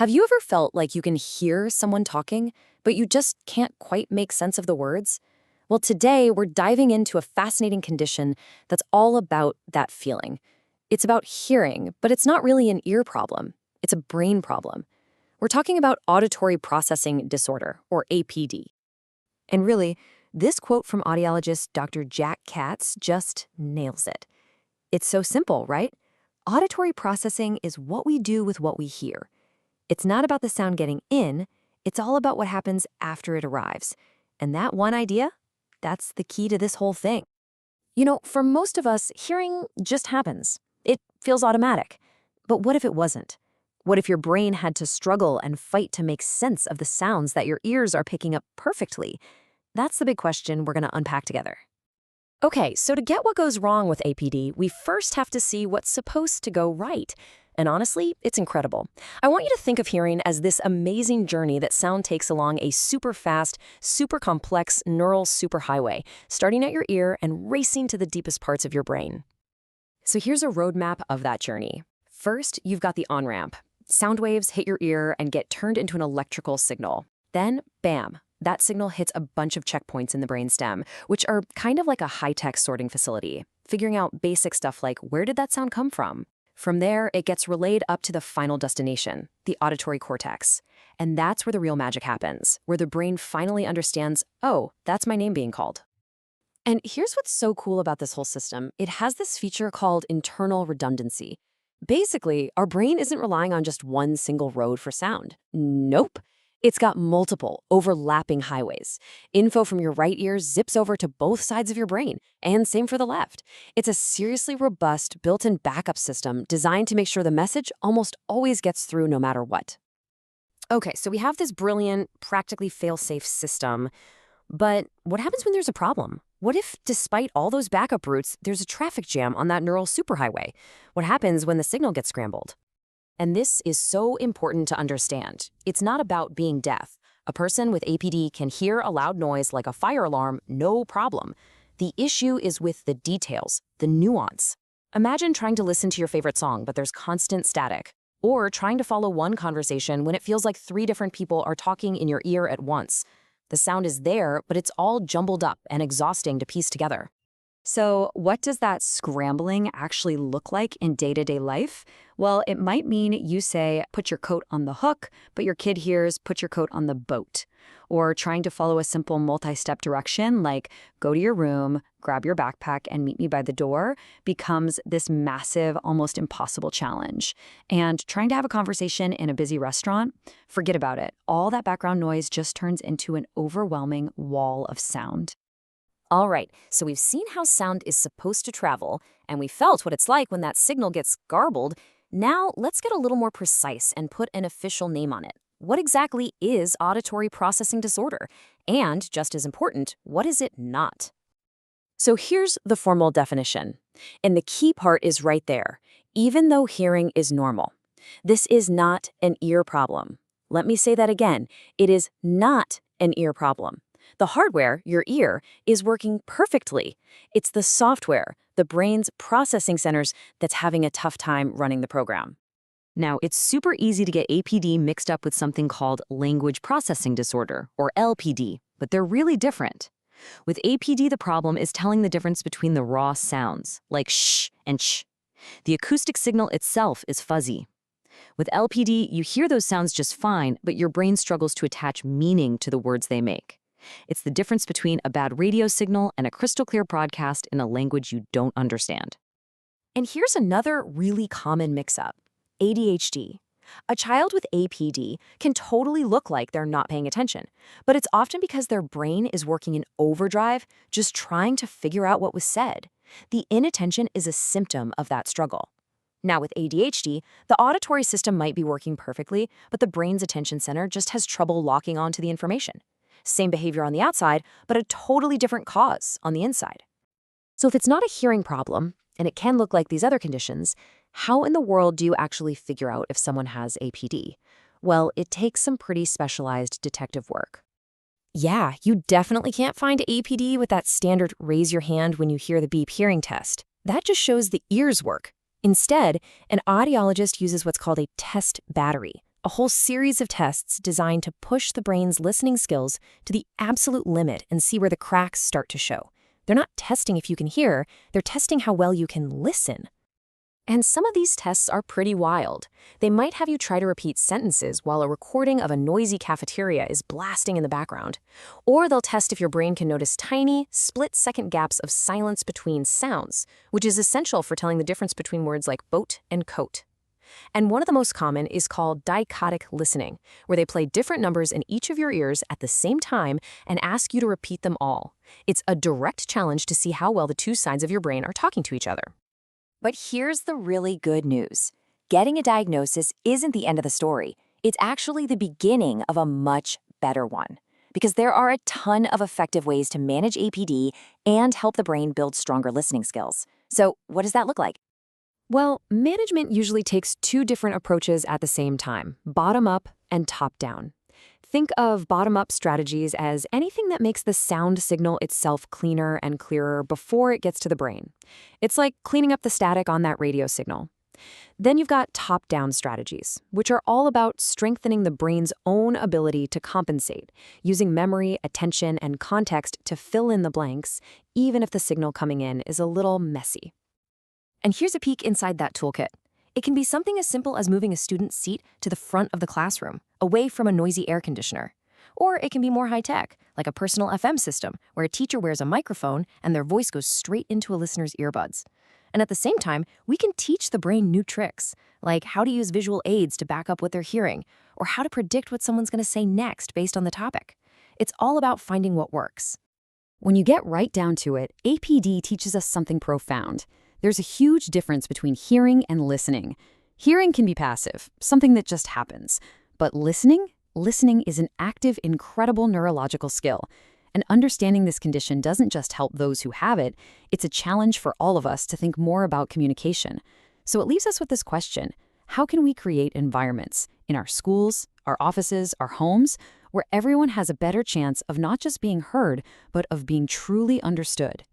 Have you ever felt like you can hear someone talking, but you just can't quite make sense of the words? Well, today we're diving into a fascinating condition that's all about that feeling. It's about hearing, but it's not really an ear problem. It's a brain problem. We're talking about auditory processing disorder, or APD. And really, this quote from audiologist Dr. Jack Katz just nails it. It's so simple, right? Auditory processing is what we do with what we hear. It's not about the sound getting in, it's all about what happens after it arrives. And that one idea, that's the key to this whole thing. You know, for most of us, hearing just happens. It feels automatic. But what if it wasn't? What if your brain had to struggle and fight to make sense of the sounds that your ears are picking up perfectly? That's the big question we're going to unpack together. Okay, so to get what goes wrong with APD, we first have to see what's supposed to go right. And honestly, it's incredible. I want you to think of hearing as this amazing journey that sound takes along a super fast, super complex neural superhighway, starting at your ear and racing to the deepest parts of your brain. So here's a roadmap of that journey. First, you've got the on-ramp. Sound waves hit your ear and get turned into an electrical signal. Then, bam, that signal hits a bunch of checkpoints in the brainstem, which are kind of like a high-tech sorting facility, figuring out basic stuff like where did that sound come from? From there, it gets relayed up to the final destination, the auditory cortex. And that's where the real magic happens, where the brain finally understands, oh, that's my name being called. And here's what's so cool about this whole system. It has this feature called internal redundancy. Basically, our brain isn't relying on just one single road for sound. Nope. It's got multiple, overlapping highways. Info from your right ear zips over to both sides of your brain, and same for the left. It's a seriously robust, built-in backup system designed to make sure the message almost always gets through no matter what. Okay, so we have this brilliant, practically fail-safe system, but what happens when there's a problem? What if, despite all those backup routes, there's a traffic jam on that neural superhighway? What happens when the signal gets scrambled? And this is so important to understand. It's not about being deaf. A person with APD can hear a loud noise like a fire alarm, no problem. The issue is with the details, the nuance. Imagine trying to listen to your favorite song, but there's constant static. Or trying to follow one conversation when it feels like 3 different people are talking in your ear at once. The sound is there, but it's all jumbled up and exhausting to piece together. So what does that scrambling actually look like in day-to-day life? Well, it might mean you say, put your coat on the hook, but your kid hears, put your coat on the boat. Or trying to follow a simple multi-step direction like go to your room, grab your backpack, and meet me by the door becomes this massive, almost impossible challenge. And trying to have a conversation in a busy restaurant, forget about it. All that background noise just turns into an overwhelming wall of sound. All right, so we've seen how sound is supposed to travel, and we felt what it's like when that signal gets garbled. Now, let's get a little more precise and put an official name on it. What exactly is auditory processing disorder? And, just as important, what is it not? So here's the formal definition. And the key part is right there. Even though hearing is normal, this is not an ear problem. Let me say that again. It is not an ear problem. The hardware, your ear, is working perfectly. It's the software, the brain's processing centers, that's having a tough time running the program. Now, it's super easy to get APD mixed up with something called language processing disorder, or LPD, but they're really different. With APD, the problem is telling the difference between the raw sounds, like sh and ch. The acoustic signal itself is fuzzy. With LPD, you hear those sounds just fine, but your brain struggles to attach meaning to the words they make. It's the difference between a bad radio signal and a crystal clear broadcast in a language you don't understand. And here's another really common mix-up: ADHD. A child with APD can totally look like they're not paying attention, but it's often because their brain is working in overdrive, just trying to figure out what was said. The inattention is a symptom of that struggle. Now, with ADHD, the auditory system might be working perfectly, but the brain's attention center just has trouble locking onto the information. Same behavior on the outside, but a totally different cause on the inside. So if it's not a hearing problem, and it can look like these other conditions, how in the world do you actually figure out if someone has APD? Well, it takes some pretty specialized detective work. Yeah, you definitely can't find APD with that standard raise your hand when you hear the beep hearing test. That just shows the ears work. Instead, an audiologist uses what's called a test battery, A whole series of tests designed to push the brain's listening skills to the absolute limit and see where the cracks start to show. They're not testing if you can hear, they're testing how well you can listen. And some of these tests are pretty wild. They might have you try to repeat sentences while a recording of a noisy cafeteria is blasting in the background. Or they'll test if your brain can notice tiny, split-second gaps of silence between sounds, which is essential for telling the difference between words like boat and coat. And one of the most common is called dichotic listening, where they play different numbers in each of your ears at the same time and ask you to repeat them all. It's a direct challenge to see how well the two sides of your brain are talking to each other. But here's the really good news. Getting a diagnosis isn't the end of the story. It's actually the beginning of a much better one. Because there are a ton of effective ways to manage APD and help the brain build stronger listening skills. So what does that look like? Well, management usually takes two different approaches at the same time, bottom-up and top-down. Think of bottom-up strategies as anything that makes the sound signal itself cleaner and clearer before it gets to the brain. It's like cleaning up the static on that radio signal. Then you've got top-down strategies, which are all about strengthening the brain's own ability to compensate, using memory, attention, and context to fill in the blanks, even if the signal coming in is a little messy. And here's a peek inside that toolkit. It can be something as simple as moving a student's seat to the front of the classroom, away from a noisy air conditioner. Or it can be more high-tech, like a personal FM system, where a teacher wears a microphone and their voice goes straight into a listener's earbuds. And at the same time, we can teach the brain new tricks, like how to use visual aids to back up what they're hearing, or how to predict what someone's going to say next based on the topic. It's all about finding what works. When you get right down to it, APD teaches us something profound. There's a huge difference between hearing and listening. Hearing can be passive, something that just happens. But listening is an active, incredible neurological skill. And understanding this condition doesn't just help those who have it, it's a challenge for all of us to think more about communication. So it leaves us with this question: how can we create environments in our schools, our offices, our homes, where everyone has a better chance of not just being heard, but of being truly understood?